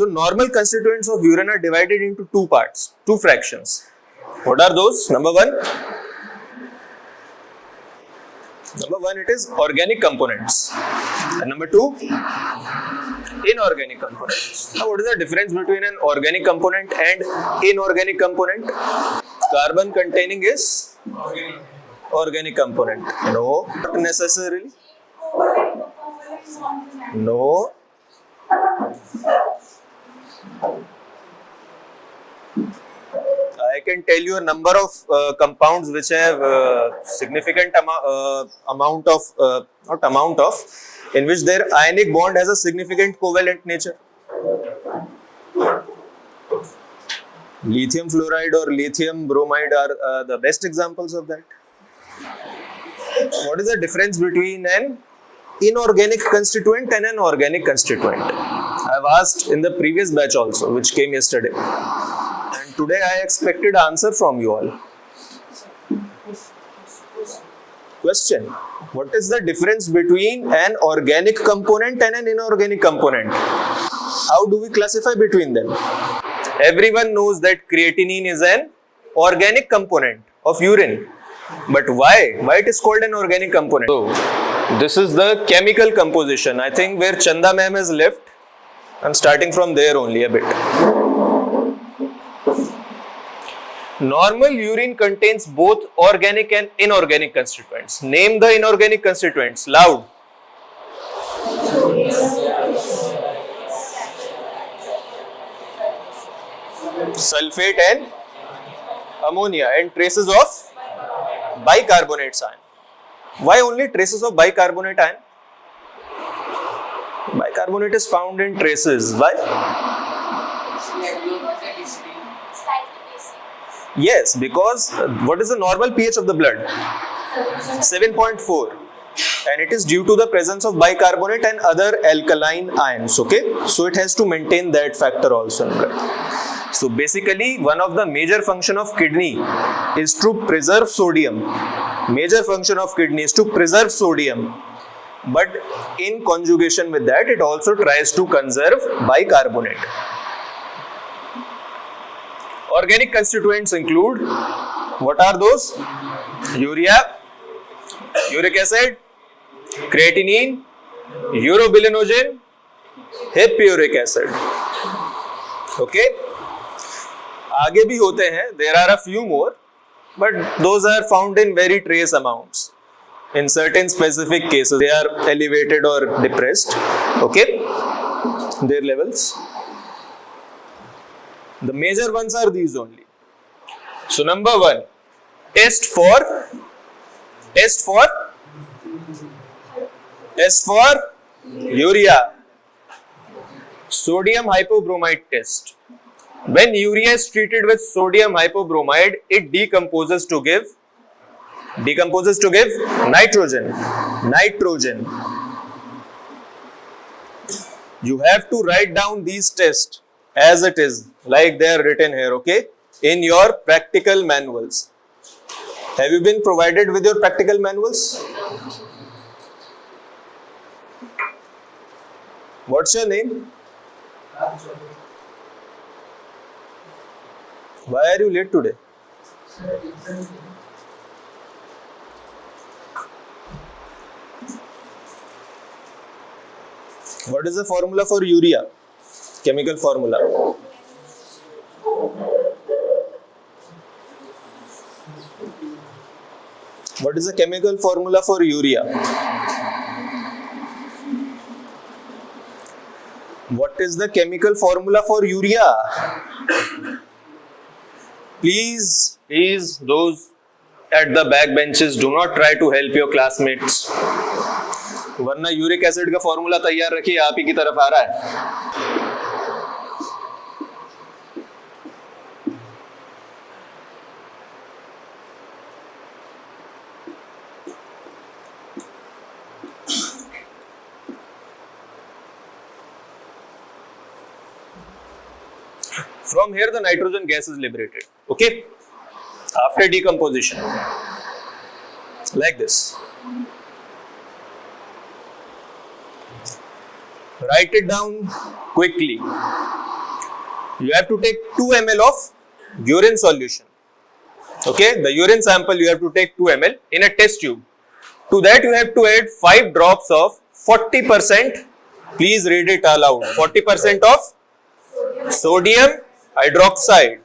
So normal constituents of urine are divided into two parts, two fractions. What are those? Number one, it is organic components. And number two, inorganic components. Now, what is the difference between an organic component and inorganic component? Carbon containing is organic component. No, not necessarily. No. I can tell you a number of compounds which have significant in which their ionic bond has a significant covalent nature. Lithium fluoride or lithium bromide are the best examples of that. What is the difference between an inorganic constituent and an organic constituent? I have asked in the previous batch also, which came yesterday. And today I expected answer from you all. Question: what is the difference between an organic component and an inorganic component? How do we classify between them? Everyone knows that creatinine is an organic component of urine. But why? Why it is called an organic component? So, this is the chemical composition. I think where Chanda ma'am has left, I'm starting from there only a bit. Normal urine contains both organic and inorganic constituents. Name the inorganic constituents. Loud. Sulfate and ammonia and traces of bicarbonate ion. Why only traces of bicarbonate ion? Bicarbonate is found in traces. Why? Yes, because what is the normal pH of the blood? 7.4. And it is due to the presence of bicarbonate and other alkaline ions. Okay, so it has to maintain that factor also in blood. So basically, one of the major function of kidney is to preserve sodium. Major function of kidney is to preserve sodium. But in conjugation with that, it also tries to conserve bicarbonate. Organic constituents include, what are those? Urea, uric acid, creatinine, urobilinogen, hippuric acid. Okay? आगे भी होते हैं, there are a few more, but those are found in very trace amounts. In certain specific cases, they are elevated or depressed. Okay, their levels. The major ones are these only. So number one, test for urea. Sodium hypobromide test. When urea is treated with sodium hypobromide, it decomposes to give nitrogen. You have to write down these tests as it is, like they are written here, okay, in your practical manuals. Have you been provided with your practical manuals? What's your name? Why are you late today? What is the formula for urea? Chemical formula. What is the chemical formula for urea? What is the chemical formula for urea? Please, those at the back benches, do not try to help your classmates. वरना uric acid का formula तैयार रखिए, आप ही की तरफ आ रहा है. From here, the nitrogen gas is liberated. Okay, after decomposition, like this. Write it down quickly. You have to take 2 ml of urine solution. Okay, the urine sample you have to take 2 ml in a test tube. To that you have to add 5 drops of 40%, please read it aloud, 40% of sodium hydroxide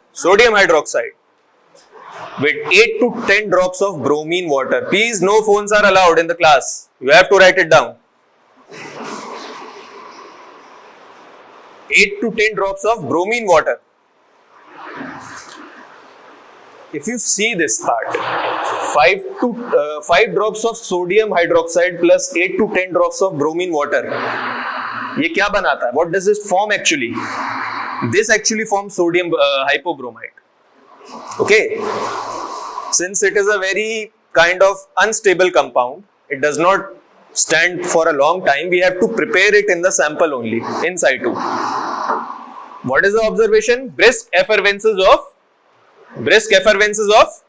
with 8 to 10 drops of bromine water. Please, no phones are allowed in the class. You have to write it down. 8 to 10 drops of bromine water. If you see this part, 5 drops of sodium hydroxide plus 8 to 10 drops of bromine water. ये क्या बनाता है? What does this form actually? This actually forms sodium hypobromite. Okay. Since it is a very kind of unstable compound, it does not stand for a long time. We have to prepare it in the sample only, in situ. What is the observation? Brisk effervescences of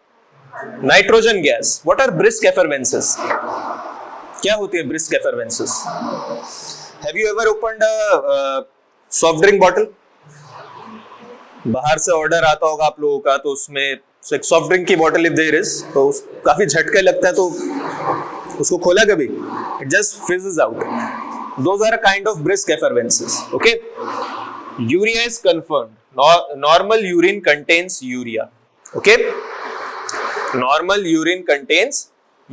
nitrogen gas. What are brisk effervescences? क्या होती है brisk effervescences? Have you ever opened a soft drink bottle? बाहर से order आता होगा आप लोगों का, तो उसमें एक सॉफ्ट ड्रिंक की बॉटल इफ देयर इज, तो काफी झटके लगता है, तो उसको खोला कभी, it just fizzes out. Those are a kind of brisk effervescences. Okay, urea is confirmed. Normal urine contains urea. Okay, normal urine contains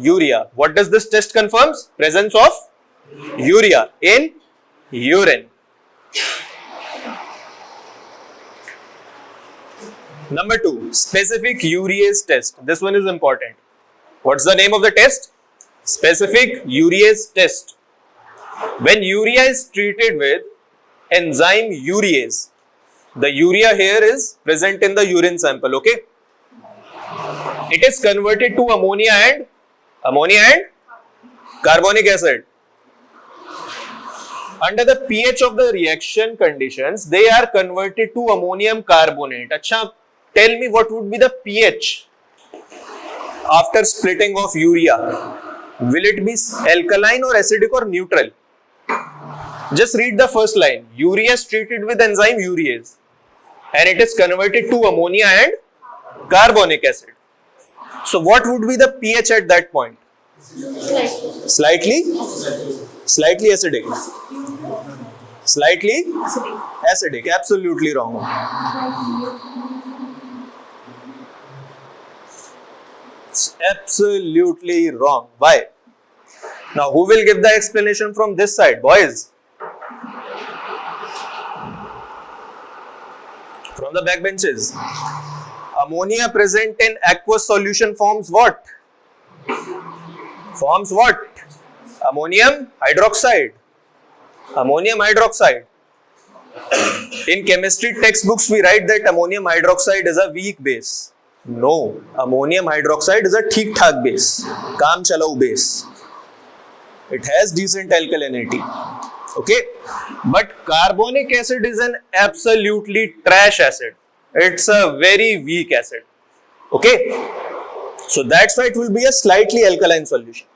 urea. What does this test confirms? Presence of urea in urine. Number 2, specific urease test. This one is important. What's the name of the test? Specific urease test. When urea is treated with enzyme urease, the urea here is present in the urine sample. Okay, it is converted to ammonia and carbonic acid. Under the pH of the reaction conditions, they are converted to ammonium carbonate. अच्छा, tell me what would be the pH after splitting of urea? Will it be alkaline or acidic or neutral? Just read the first line. Urea is treated with enzyme urease and it is converted to ammonia and carbonic acid. So what would be the pH at that point? Slightly acidic. Slightly acidic. Absolutely wrong. Absolutely wrong. Why? Now who will give the explanation from this side, boys? From the back benches. Ammonia present in aqueous solution forms what? Forms what? Ammonium hydroxide. Ammonium hydroxide. In chemistry textbooks we write that ammonium hydroxide is a weak base. No, ammonium hydroxide is a ठीक-ठाक base, काम चलाऊ base. It has decent alkalinity. Okay, but carbonic acid is an absolutely trash acid. It's a very weak acid. Okay, so that's why it will be a slightly alkaline solution.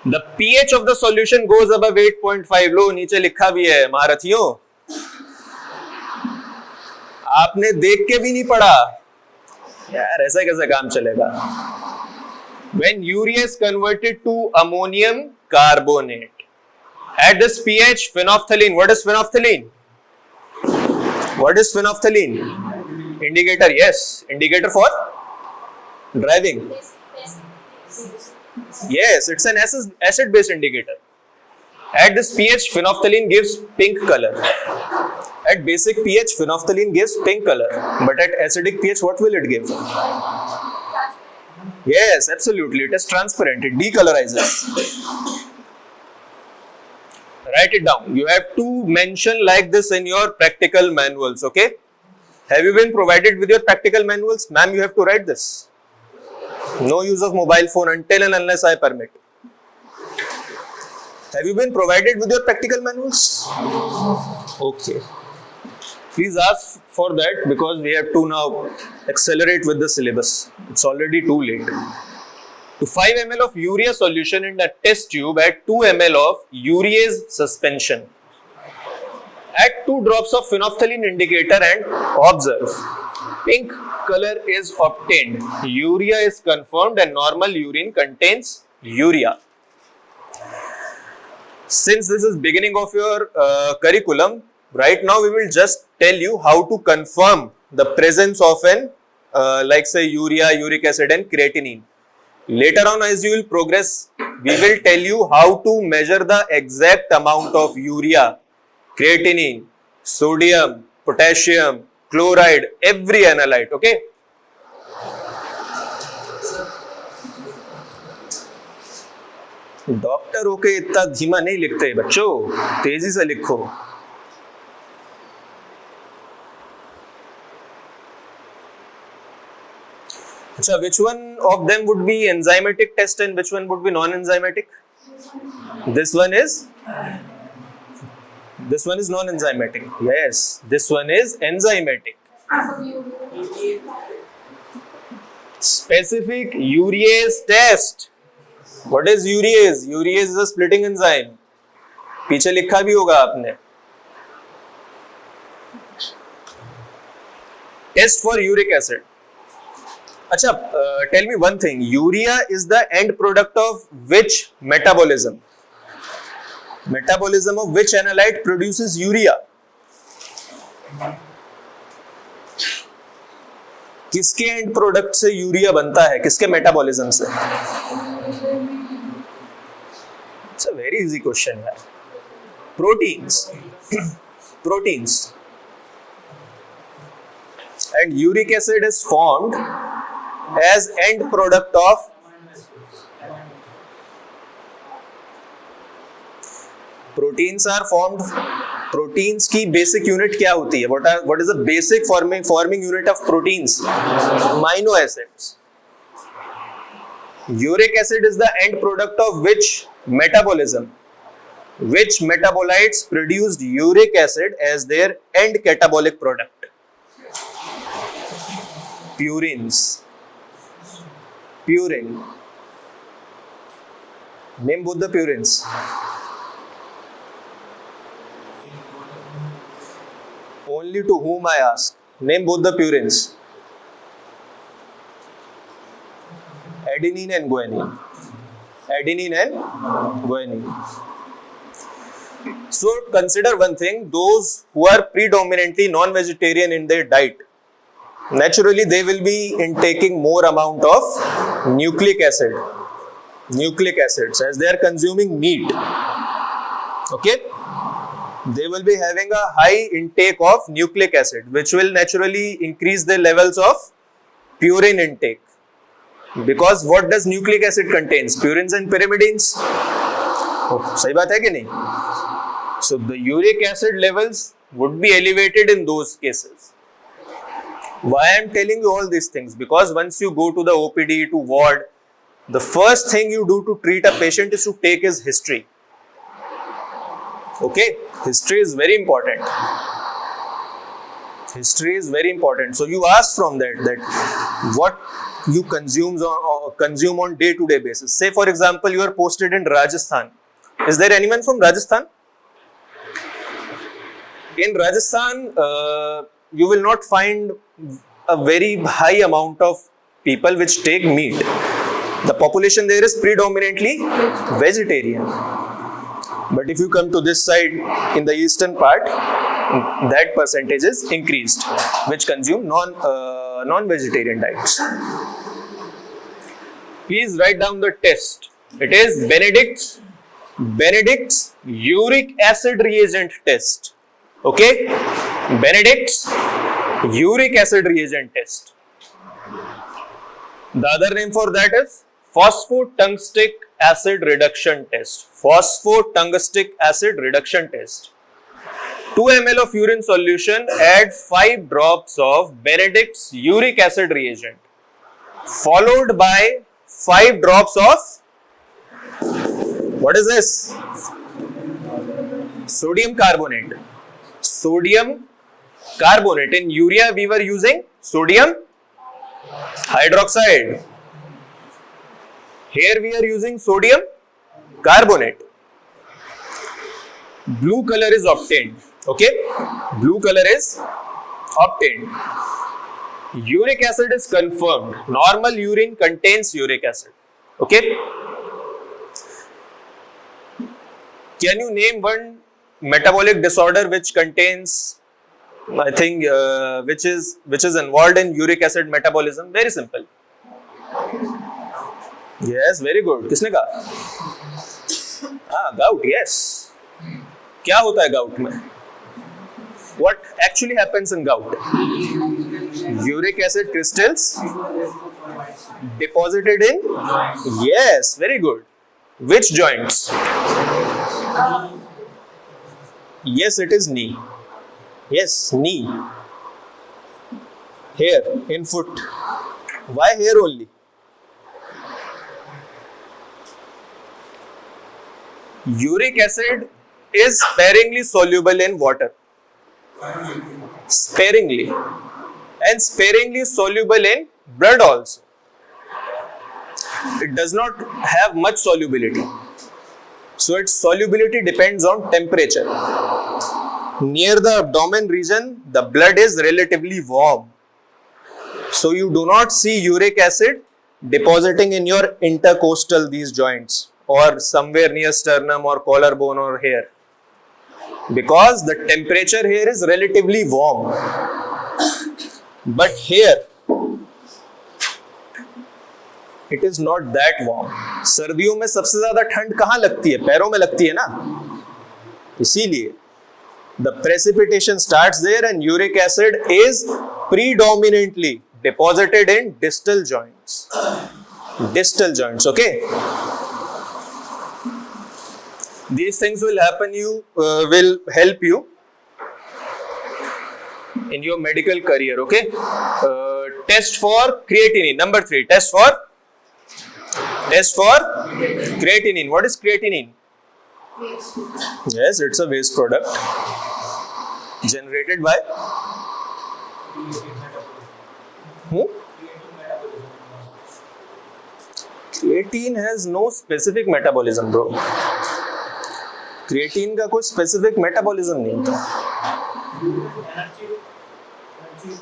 The pH of the solution goes above 8.5. लो नीचे लिखा भी है महारथियों, आपने देख के भी नहीं पढ़ा यार, ऐसा कैसे काम चलेगा? When urea is converted to ammonium carbonate at this pH, phenolphthalein. What is phenolphthalein? What is phenolphthalein? Indicator. Yes, indicator for driving. Yes, it's an acid-based indicator. At this pH, phenolphthalein gives pink color. At basic pH, phenolphthalein gives pink color. But at acidic pH, what will it give? Yes, absolutely. It is transparent. It decolorizes. Write it down. You have to mention like this in your practical manuals. Okay? Have you been provided with your practical manuals? Ma'am, you have to write this. No use of mobile phone until and unless I permit. Have you been provided with your practical manuals? Okay. Please ask for that because we have to now accelerate with the syllabus. It's already too late. To 5 ml of urea solution in a test tube, add 2 ml of urease suspension. At 2 drops of phenolphthalein indicator and observe. Pink color is obtained. Urea is confirmed and normal urine contains urea. Since this is beginning of your curriculum, right now we will just tell you how to confirm the presence of an like say urea, uric acid and creatinine. Later on as you will progress, we will tell you how to measure the exact amount of urea, creatinine, sodium, potassium, chloride, every analyte, okay? Doctor होके इतना धीमा नहीं लिखते बच्चों, तेजी से लिखो. अच्छा, which one of them would be enzymatic test and which one would be non-enzymatic? This one is non-enzymatic. Yes, this one is enzymatic. Specific urease test. What is urease? Urease is a splitting enzyme. पीछे लिखा भी होगा आपने. Test for uric acid. अच्छा, tell me one thing. Urea is the end product of which metabolism? Metabolism of which analyte produces urea? किसके end product से urea बनता है? किसके मेटाबॉलिज्म से? It's a very easy question है. Proteins. Proteins. And uric acid is formed as end product of proteins are formed. Proteins की basic unit क्या होती है? What is the basic forming unit of proteins? Amino acids. Uric acid is the end product of which metabolism? Which metabolites produced uric acid as their end catabolic product? Purines. Purine. Name both the purines. Only to whom I ask. Name both the purines. Adenine and guanine. Adenine and guanine. So consider one thing. Those who are predominantly non-vegetarian in their diet, naturally they will be intaking more amount of nucleic acids as they are consuming meat. Okay, they will be having a high intake of nucleic acid, which will naturally increase the levels of purine intake, because what does nucleic acid contains? Purines and pyrimidines. सही बात है कि नहीं? So the uric acid levels would be elevated in those cases. Why I am telling you all these things? Because once you go to the OPD, to ward, the first thing you do to treat a patient is to take his history. Okay, history is very important. History is very important. So you ask from that what you consume on day-to-day basis. Say for example, you are posted in Rajasthan. Is there anyone from Rajasthan? In Rajasthan, you will not find a very high amount of people which take meat. The population there is predominantly vegetarian. But if you come to this side in the eastern part, that percentage is increased, which consume non-vegetarian diets. Please write down the test. It is Benedict's uric acid reagent test. Okay, Benedict's uric acid reagent test. The other name for that is phosphotungstic acid reduction test. Phosphotungstic acid reduction test. 2 ml of urine solution, add 5 drops of Benedict's uric acid reagent, followed by 5 drops of, what is this? Sodium carbonate. Sodium carbonate. In urea we were using sodium hydroxide. Here we are using sodium carbonate. Blue color is obtained. Okay, blue color is obtained. Uric acid is confirmed. Normal urine contains uric acid. Okay. Can you name one metabolic disorder which contains, I think, which is involved in uric acid metabolism? Very simple. Yes, very good. किसने कहा? हाँ, gout. Yes. क्या होता है gout में? What actually happens in gout? Uric acid crystals deposited in? Yes, very good. Which joints? Yes, it is knee. Yes, knee. Here, in foot. Why here only? Uric acid is sparingly soluble in water. Sparingly. And sparingly soluble in blood also. It does not have much solubility. So its solubility depends on temperature. Near the abdomen region, the blood is relatively warm. So you do not see uric acid depositing in your intercostal, these joints, or somewhere near sternum or collarbone or here. Because the temperature here is relatively warm. But here, it is not that warm. सर्दियों में सबसे ज्यादा ठंड कहाँ लगती है? पैरों में लगती है ना? इसीलिए the precipitation starts there and uric acid is predominantly deposited in distal joints. Distal joints, okay? These things will help you in your medical career, okay? Test for creatinine. Number 3, test for creatinine. What is creatinine? Yes, it's a waste product generated by Creatine has no specific metabolism, bro. Creatine का कोई specific metabolism नहीं होता.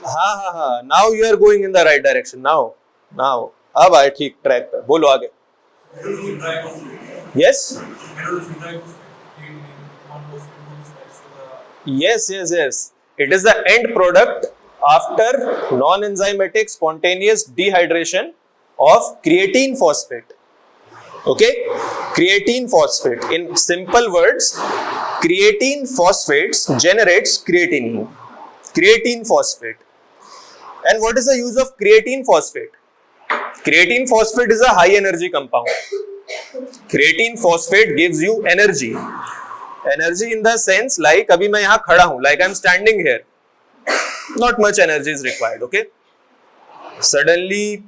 हाँ. Now you are going in the right direction. Now. अब आए ठीक track पर. बोलो आगे. Yes. Yes. It is the end product after non-enzymatic spontaneous dehydration of creatine phosphate. Okay, creatine phosphate. In simple words, creatine phosphates generates creatinine. Creatine phosphate. And what is the use of creatine phosphate? Creatine phosphate is a high energy compound. Creatine phosphate gives you energy. Energy in the sense like अभी मैं यहाँ खड़ा हूँ, like I'm standing here. Not much energy is required. Okay. Suddenly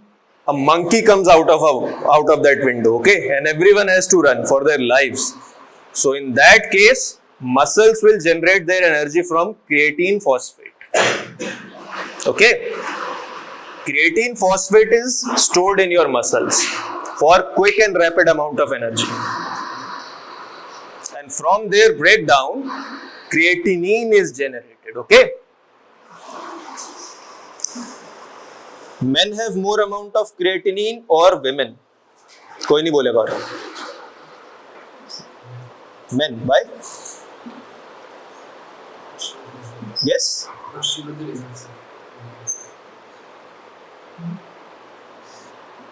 a monkey comes out of that window. Okay, and everyone has to run for their lives. So in that case, muscles will generate their energy from creatine phosphate. Okay. Creatine phosphate is stored in your muscles for quick and rapid amount of energy. And from their breakdown, creatinine is generated. Okay. Men have more amount of creatinine or women? कोई नहीं बोलेगा और. Men. Why? Yes.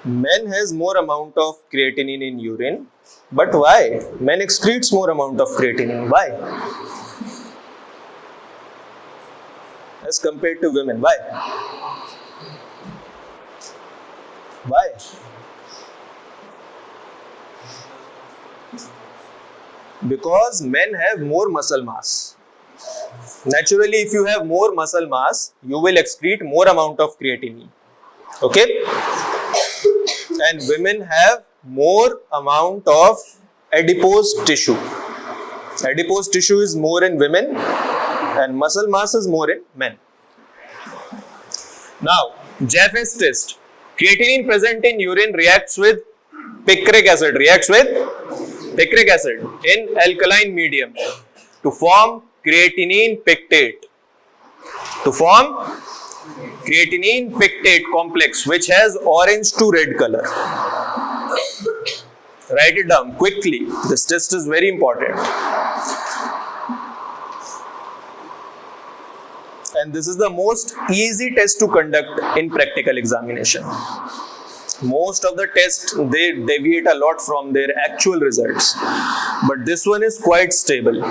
Men has more amount of creatinine in urine, but why? Men excretes more amount of creatinine. Why? As compared to women. Why? Why? Because men have more muscle mass. Naturally, if you have more muscle mass, you will excrete more amount of creatinine. Okay? And women have more amount of adipose tissue. Adipose tissue is more in women and muscle mass is more in men. Now, Jeffreys test. Creatinine present in urine reacts with picric acid in alkaline medium to form creatinine pictate. To form creatinine pictate complex which has orange to red color. Write it down quickly. This test is very important. And this is the most easy test to conduct in practical examination. Most of the tests, they deviate a lot from their actual results. But this one is quite stable.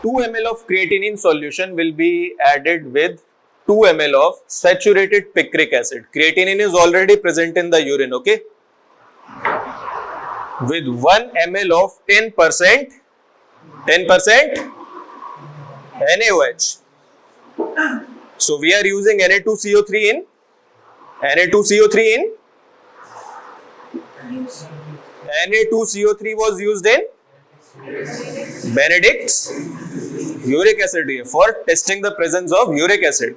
2 ml of creatinine solution will be added with 2 ml of saturated picric acid. Creatinine is already present in the urine, okay? With 1 ml of 10% NaOH. So we are using Na2CO3 in Na2CO3 was used in Benedict's uric acid for testing the presence of uric acid,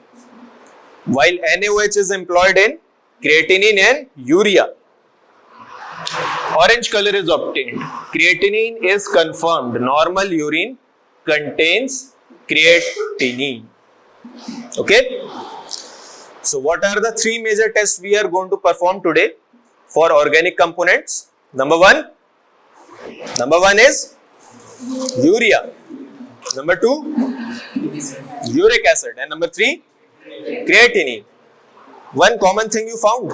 while NaOH is employed in creatinine and urea. Orange color is obtained. Creatinine is confirmed. Normal urine contains creatinine. Okay. So what are the 3 major tests we are going to perform today for organic components? Number one is urea. Number 2, uric acid. And number 3, creatinine. One common thing you found.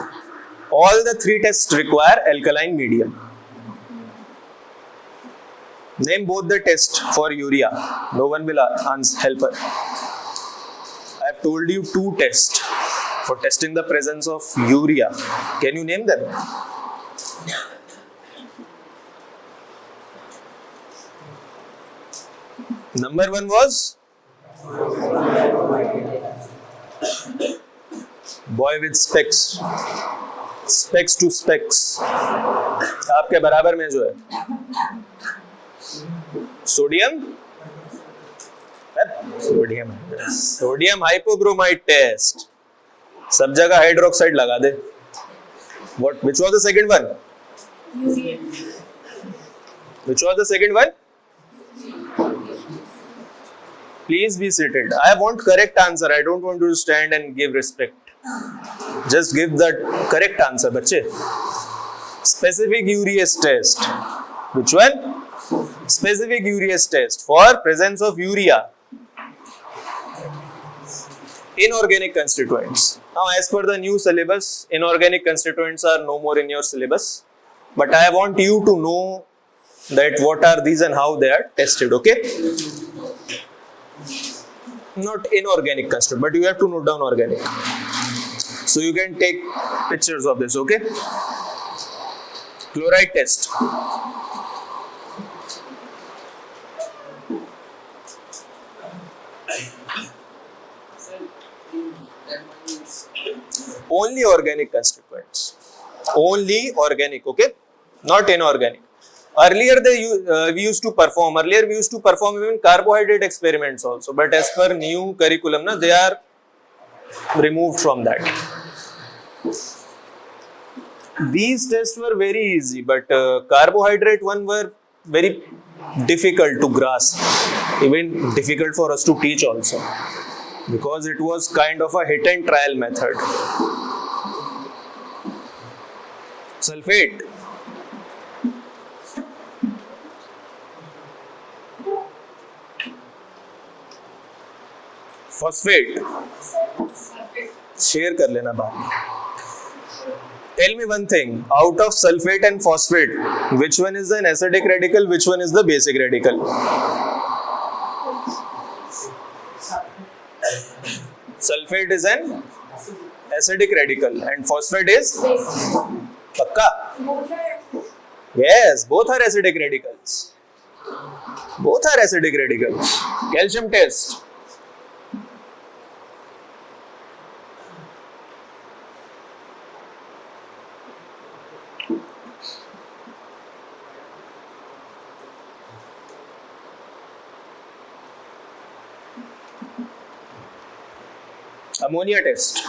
All the 3 tests require alkaline medium. Name both the tests for urea. No one will help her. I have told you 2 tests for testing the presence of urea. Can you name them? Number 1 was boy with specs. Specs to specs. आपके बराबर में जो है sodium hypobromide test. सब जगह hydroxide लगा दे. What? Which was the second one? Which was the second one? Please be seated. I want correct answer. I don't want to stand and give respect. Just give the correct answer, बच्चे. Specific urease test. Which one? Specific urease test for presence of urea. Inorganic constituents. Now, as per the new syllabus, inorganic constituents are no more in your syllabus. But I want you to know that what are these and how they are tested. Okay? Not inorganic constituent, but you have to note down organic. So you can take pictures of this. Okay? Chloride test. Only organic constituents. Only organic, okay? Not inorganic. Earlier we used to perform even carbohydrate experiments also. But as per new curriculum, they are removed from that. These tests were very easy, but carbohydrate one were very difficult to grasp. Even difficult for us to teach also. Because it was kind of a hit and trial method. Sulfate. Phosphate. Share कर लेना बाद में. Tell me one thing. Out of sulfate and phosphate, which one is an acidic radical? Which one is the basic radical? Sulfate is an acidic radical and phosphate is pakka. Yes, both are acidic radicals. Both are acidic radicals. Calcium test. Ammonia test.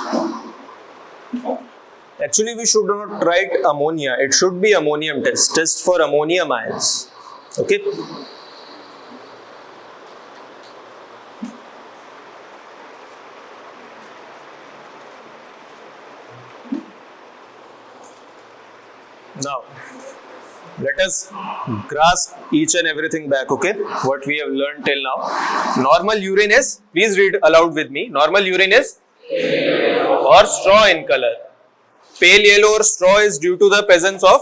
Actually, we should not write ammonia. It should be ammonium test. Test for ammonium ions. Okay. Now, let us grasp each and everything back, okay? What we have learned till now. Normal urine is, please read aloud with me. Normal urine is or straw in color. Pale yellow or straw is due to the presence of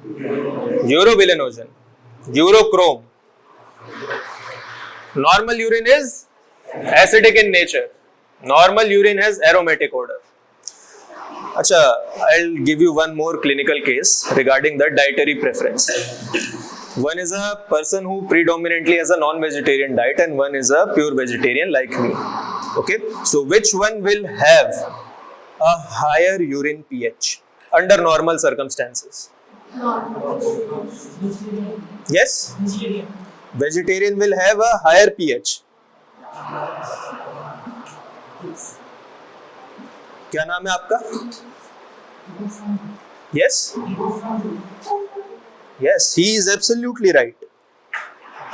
urobilinogen, urochrome. Normal urine is acidic in nature. Normal urine has aromatic odor. Acha, I'll give you one more clinical case regarding the dietary preference. One is a person who predominantly has a non-vegetarian diet and one is a pure vegetarian like me. Okay, so which one will have a higher urine pH under normal circumstances? Yes? Vegetarian will have a higher pH. क्या नाम है आपका? Yes? Yes, he is absolutely right.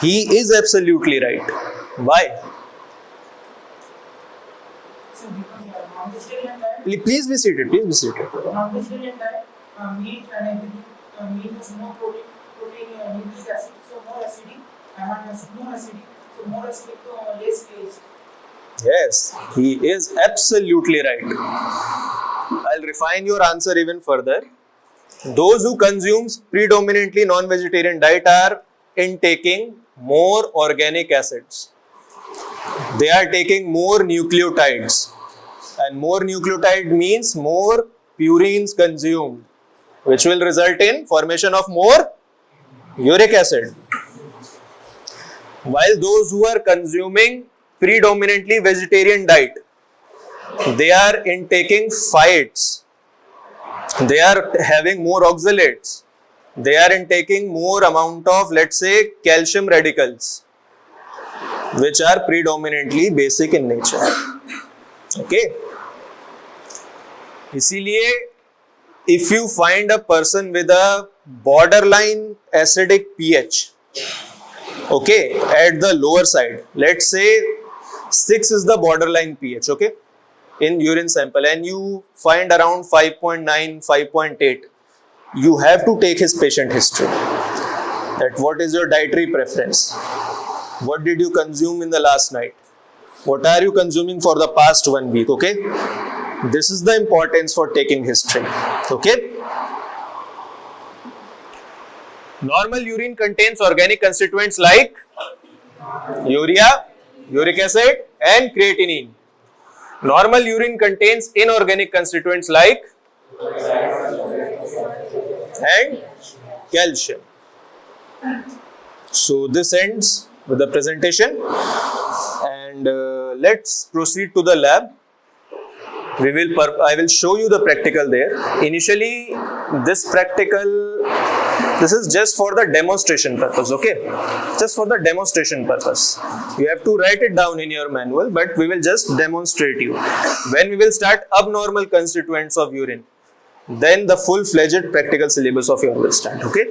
He is absolutely right. Why? Please be seated. Please be seated. Non-vegetarian diet, meat and everything. Meat is more protein is acid, so more acidic. And more acidic, so more acidic, so less taste. Yes, he is absolutely right. I'll refine your answer even further. Those who consume predominantly non-vegetarian diet are intaking more organic acids. They are taking more nucleotides. And more nucleotide means more purines consumed, which will result in formation of more uric acid. While those who are consuming predominantly vegetarian diet, they are intaking phytes, they are having more oxalates, they are intaking more amount of, let's say, calcium radicals, which are predominantly basic in nature. Okay. इसीलिए if you find a person with a borderline acidic pH, okay, at the lower side, let's say 6 is the borderline pH, okay, in urine sample, and you find around 5.9, 5.8, you have to take his patient history. That what is your dietary preference? What did you consume in the last night? What are you consuming for the past 1 week, okay? This is the importance for taking history, okay? Normal urine contains organic constituents like urea, uric acid and creatinine. Normal urine contains inorganic constituents like and calcium. So this ends with the presentation, and let's proceed to the lab. I will show you the practical there. Initially, this is just for the demonstration purpose, okay? Just for the demonstration purpose. You have to write it down in your manual, but we will just demonstrate you. When we will start abnormal constituents of urine, then the full-fledged practical syllabus of yours will start, okay?